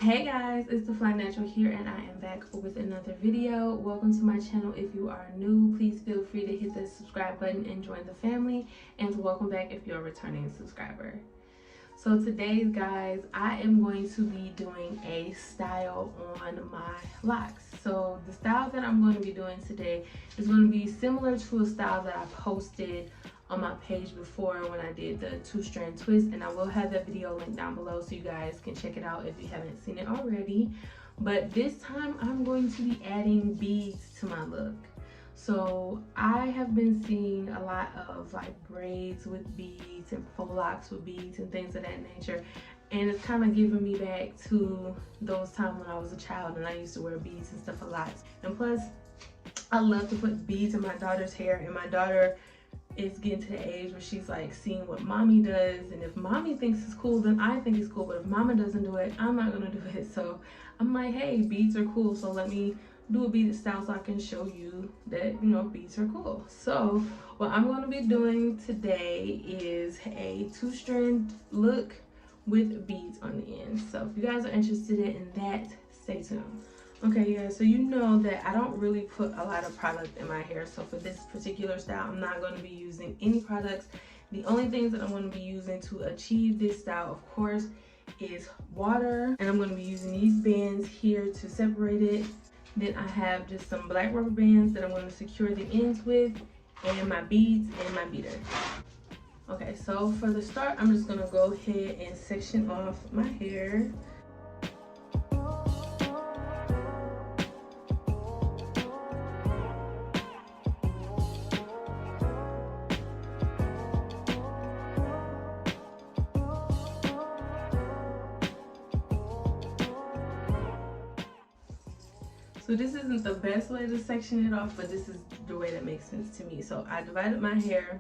Hey guys, it's the Fly Natural here and I am back with another video. Welcome to my channel. If you are new, please feel free to hit the subscribe button and join the family, and welcome back if you're a returning subscriber. So today guys, I am going to be doing a style on my locks. So the style that I'm going to be doing today is going to be similar to a style that I posted on my page before when I did the 2-strand twist, and I will have that video linked down below so you guys can check it out if you haven't seen it already. But this time I'm going to be adding beads to my look. So I have been seeing a lot of like braids with beads and faux locks with beads and things of that nature, and it's kind of giving me back to those times when I was a child and I used to wear beads and stuff a lot. And plus I love to put beads in my daughter's hair, and my daughter is getting to the age where she's like seeing what mommy does, and if mommy thinks it's cool then I think it's cool, but if mama doesn't do it, I'm not gonna do it. So I'm like, hey, beads are cool, so let me do a beaded style so I can show you that, you know, beads are cool. So what I'm going to be doing today is a 2-strand look with beads on the end. So if you guys are interested in that, stay tuned. Okay guys, so you know that I don't really put a lot of product in my hair, so for this particular style I'm not going to be using any products. The only things that I'm going to be using to achieve this style, of course, is water, and I'm going to be using these bands here to separate it. Then I have just some black rubber bands that I'm going to secure the ends with, and my beads and my beater. Okay, so for the start I'm just going to go ahead and section off my hair. So this isn't the best way to section it off, but this is the way that makes sense to me. So I divided my hair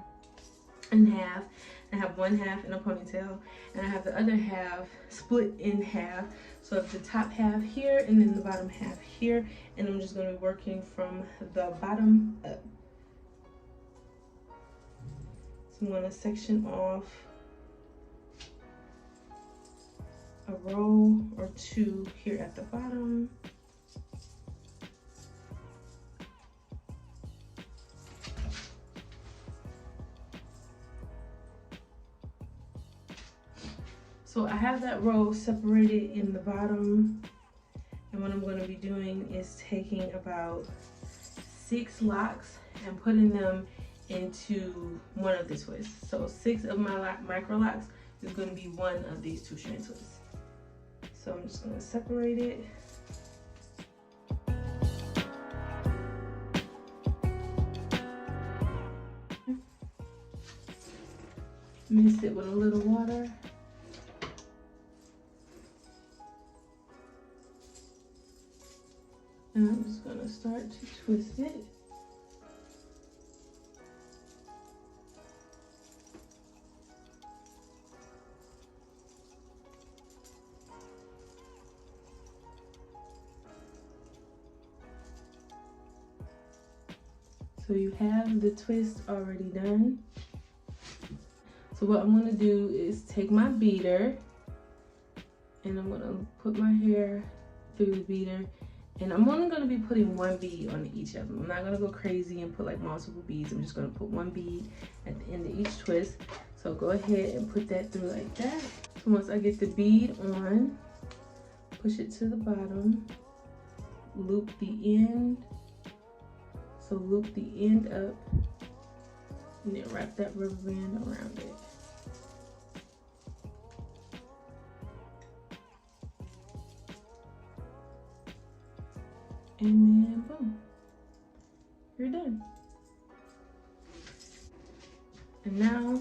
in half. I have one half in a ponytail, and I have the other half split in half. So I have the top half here and then the bottom half here, and I'm just going to be working from the bottom up. So I'm going to section off a row or two here at the bottom. So I have that row separated in the bottom, and what I'm going to be doing is taking about 6 locks and putting them into one of the twists. So 6 of my micro locks is going to be one of these 2-strand twists. So I'm just going to separate it. Mix it with a little water. And I'm just going to start to twist it. So you have the twist already done. So what I'm going to do is take my beater, and I'm going to put my hair through the beater. And I'm only going to be putting one bead on each of them. I'm not going to go crazy and put like multiple beads. I'm just going to put one bead at the end of each twist. So go ahead and put that through like that. So once I get the bead on, push it to the bottom, loop the end. So loop the end up, and then wrap that rubber band around it. And then boom, you're done. And now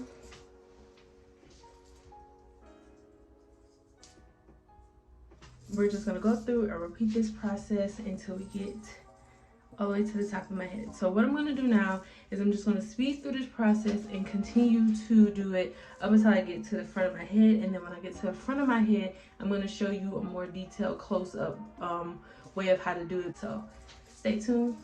we're just gonna go through and repeat this process until we get all the way to the top of my head. So what I'm gonna do now is I'm just gonna speed through this process and continue to do it up until I get to the front of my head. And then when I get to the front of my head, I'm gonna show you a more detailed close-up way of how to do it. So stay tuned.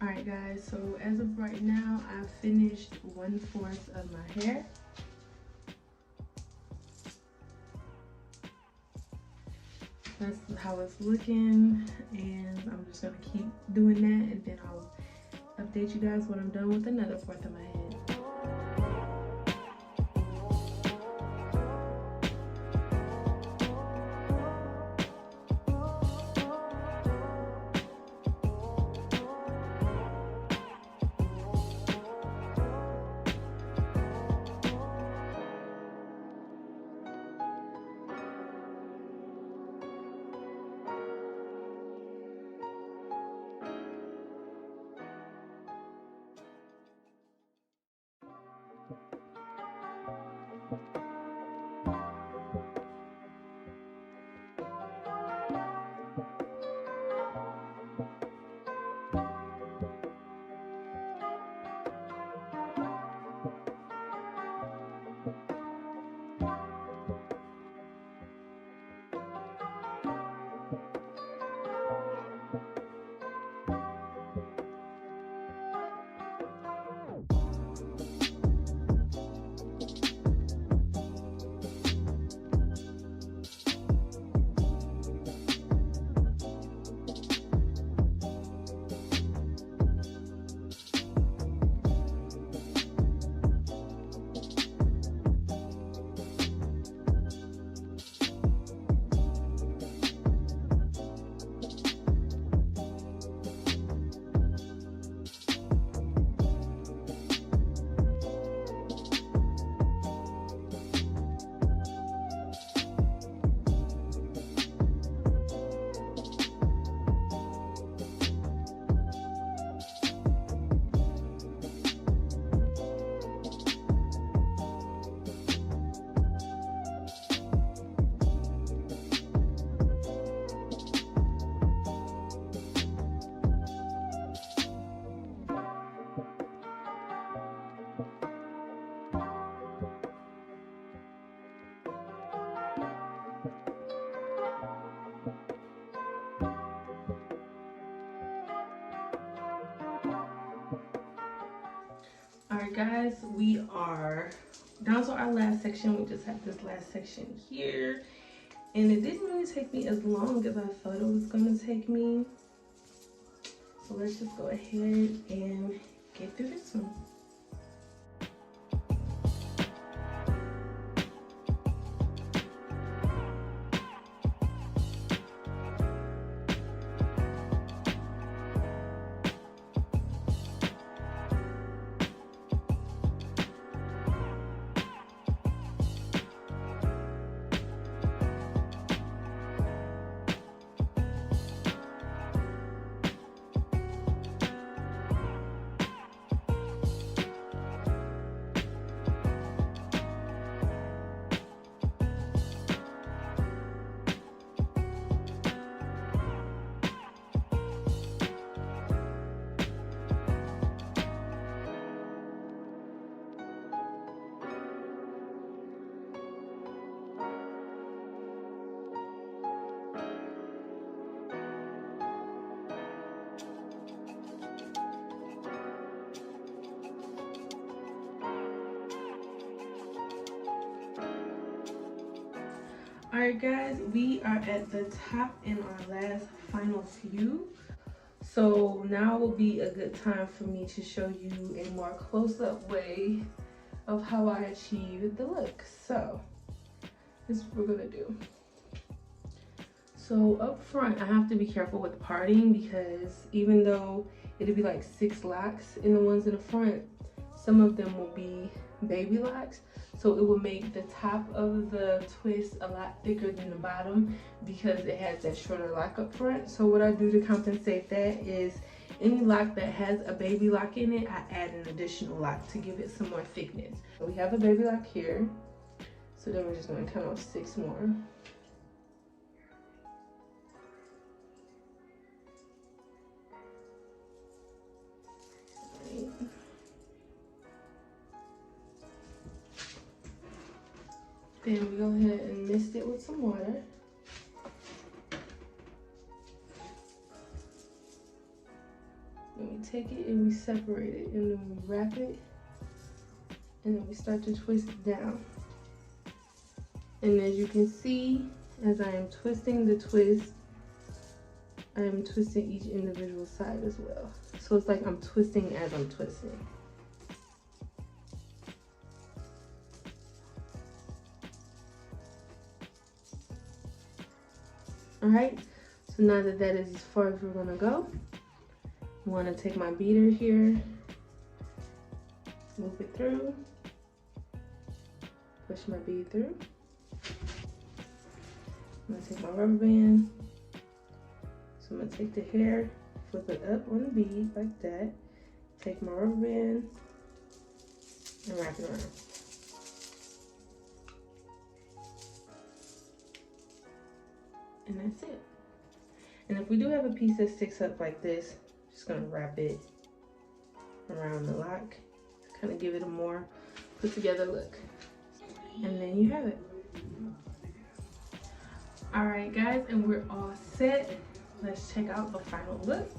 Alright guys, so as of right now, I've finished 1/4 of my hair. That's how it's looking, and I'm just gonna keep doing that, and then I'll update you guys when I'm done with another 1/4 of my head. Alright guys, we are down to our last section. We just have this last section here, and it didn't really take me as long as I thought it was going to take me. So let's just go ahead and get through this one. Alright guys, we are at the top in our last final few. So now will be a good time for me to show you a more close-up way of how I achieved the look. So this is what we're gonna do. So up front, I have to be careful with the parting, because even though it'll be like 6 locks in the ones in the front, some of them will be baby locks. So it will make the top of the twist a lot thicker than the bottom, because it has that shorter lock up front. So what I do to compensate that is any lock that has a baby lock in it, I add an additional lock to give it some more thickness. So we have a baby lock here. So then we're just going to count off 6 more. Then we go ahead and mist it with some water. Then we take it and we separate it, and then we wrap it, and then we start to twist down. And as you can see, as I am twisting the twist, I am twisting each individual side as well. So it's like I'm twisting as I'm twisting. All right, so now that that is as far as we're gonna go, I wanna take my beater here, move it through, push my bead through. I'm gonna take my rubber band. So I'm gonna take the hair, flip it up on the bead like that, take my rubber band, and wrap it around. And that's it. And if we do have a piece that sticks up like this, just gonna wrap it around the lock to kind of give it a more put together look. And then you have it. All right, guys, and we're all set. Let's check out the final look.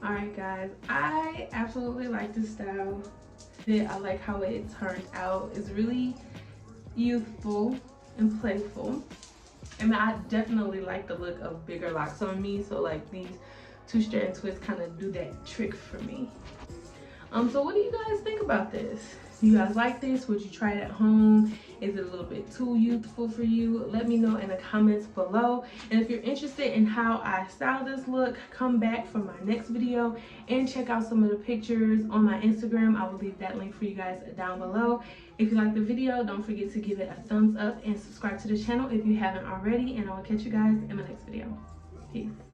All right, guys, I absolutely like this style. I like how it turned out. It's really youthful and playful. And I definitely like the look of bigger locks on me. So like these 2-strand twists kind of do that trick for me. So what do you guys think about this? Do you guys like this? Would you try it at home? Is it a little bit too youthful for you? Let me know in the comments below. And if you're interested in how I style this look, come back for my next video and check out some of the pictures on my Instagram. I will leave that link for you guys down below. If you like the video, don't forget to give it a thumbs up and subscribe to the channel if you haven't already. And I will catch you guys in my next video. Peace.